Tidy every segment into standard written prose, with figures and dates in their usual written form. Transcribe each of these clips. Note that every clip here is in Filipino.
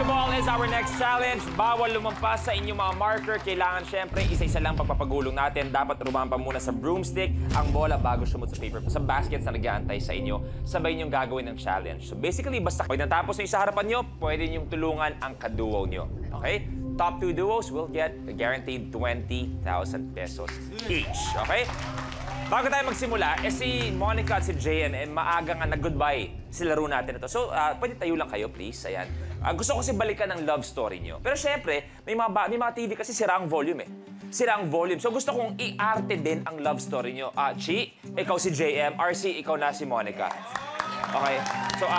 Ball is our next challenge. Bawal lumampas sa inyong mga marker. Kailangan syempre isa-isa lang pagpapagulong natin. Dapat rumampa muna sa broomstick ang bola bago sumut sa paper. Sa baskets na nag-aantay sa inyo. Sabay niyong gagawin ng challenge. So basically, basta pag natapos na sa harapan nyo, pwede niyong tulungan ang kaduo nyo. Okay? Top 2 duos will get a guaranteed 20,000 pesos each. Okay? Bago tayo magsimula, si Monica at si JM, maaga nga nag-goodbye sa laro natin ito. So, pwede tayo lang kayo, please. Ayan. Gusto ko kasi balikan ang love story nyo. Pero syempre, may mga TV kasi sira ang volume eh. Sira ang volume. So, gusto kong i-arte din ang love story nyo. Chi, ikaw si JM. RC, ikaw na si Monica. Okay? So,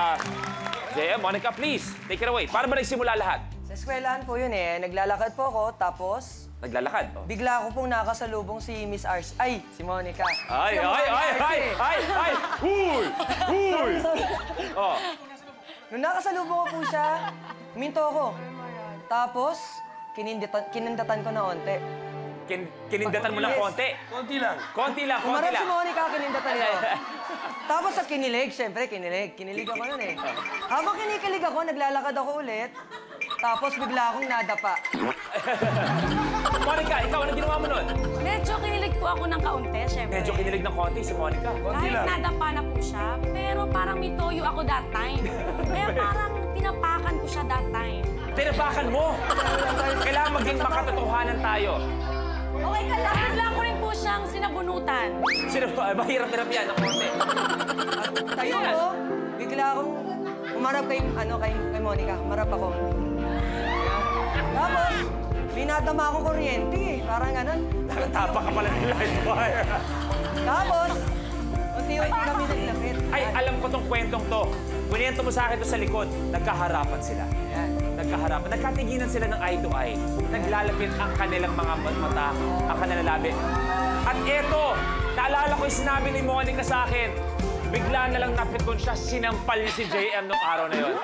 JM, Monica, please, take it away. Paano ba nagsimula lahat? Sa eskwelahan po yun eh. Naglalakad po ako, tapos... Naglalakad? Oh. Bigla ko pong nakasalubong si Miss Ars. Ay, si Monica. Ay! Huy! Oh. Nung nakasalubong ko po siya, huminto ako. Tapos, kinindatan ko na onte. Kinindatan mo lang konti? Konti lang. Konti lang. Umarap si Monica, kinindatan ko. Tapos sa kinilig, siyempre kinilig. Kinilig ako nun eh. Habang kinikilig ako, naglalakad ako ulit. Tapos bigla akong nadapa. Monica, ikaw, ano ginawa mo nun? Medyo kinilig po ako ng kaunti, syempre. Medyo kinilig ng konti si Monica. Konti lang. Kahit nadapa na po siya, pero parang may toyo ako that time. Kaya parang tinapakan ko siya that time. Tinapakan mo! Kailangan maging makatotohanan tayo. Okay ka lang. Bigla ko rin po siyang sinabunutan. Mahirap-hirap yan ng konti. Tayo ko, bigla akong umarap kay Monica. Umarap ako. Tapos, may nadama akong kuryente eh. Parang ganun. Nakatapa ka pala ng live wire. Tapos, unti-unti kami naglapit. Ay, alam ko tong kwentong to. Kwento mo sa akin to sa likod. Nagkaharapan sila. Yan. Nagkaharapan. Nagkatiginan sila ng eye to eye. Naglalapit ang kanilang mga mata, ang kanilang labi. At eto, naalala ko yung sinabi ni Monica sa akin. Bigla na lang napikon siya, sinampal si JM nung araw na yun.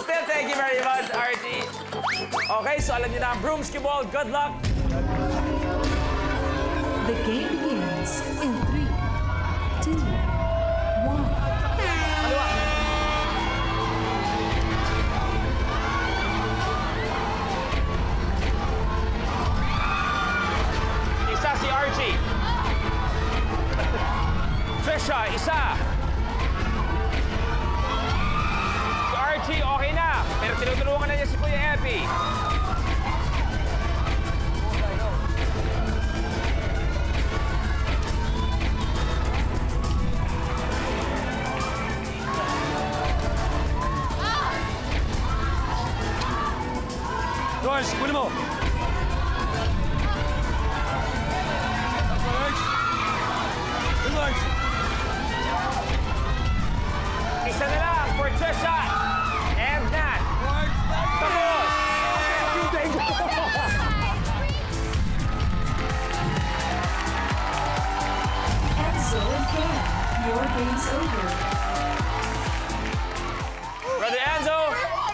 Still, thank you very much, RT. Okay, so alam niyo na ang Broomski Ball. Good luck! The game begins in 3, 2, 1. Kaliwa. Isa si Archie. Trisha, isa. Si Archie, okay na. Pero tinutulungan na niya si Kuya Epi. George, kunin mo. George. Isa na lang for Trisha. And Nat. Tapos. Thank you. Enzo and Ken, your game's over. Brother Enzo,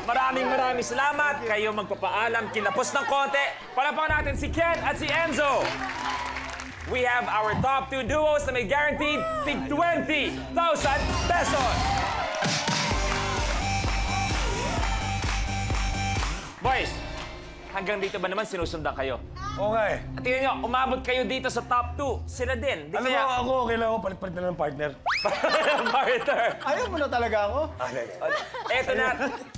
maraming salamat. Kayo magpapaalam, kinapos ng konti. Palapakan natin si Ken at si Enzo. We have our top 2 duos na may guaranteed tig 20,000 pesos. Boys, hanggang dito ba naman sinusundan kayo? Okay. At tingnan nyo, umabot kayo dito sa top 2. Sila din. Di Alam mo, kaya... ako, kailangan ko palit-palit na ng partner. Partner. Ayaw mo na talaga ako? Eto na,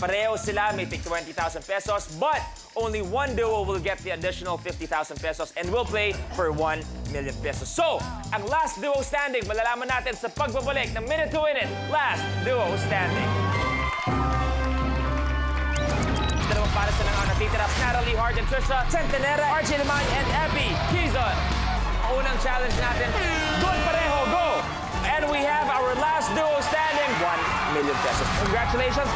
pareho sila, may tig 20,000 pesos, but only one duo will get the additional 50,000 pesos and will play for 1 million pesos. So, ang last duo standing, malalaman natin sa pagbabalik ng Minute to Win It. Last duo standing. Dalawang para sa mga natitira, Natalie Hart and Trisha Centenera, Archie Naman, and Epi Quezon. Ang unang challenge natin, good pareho, go! And we have our last duo standing, 1 million pesos. Congratulations!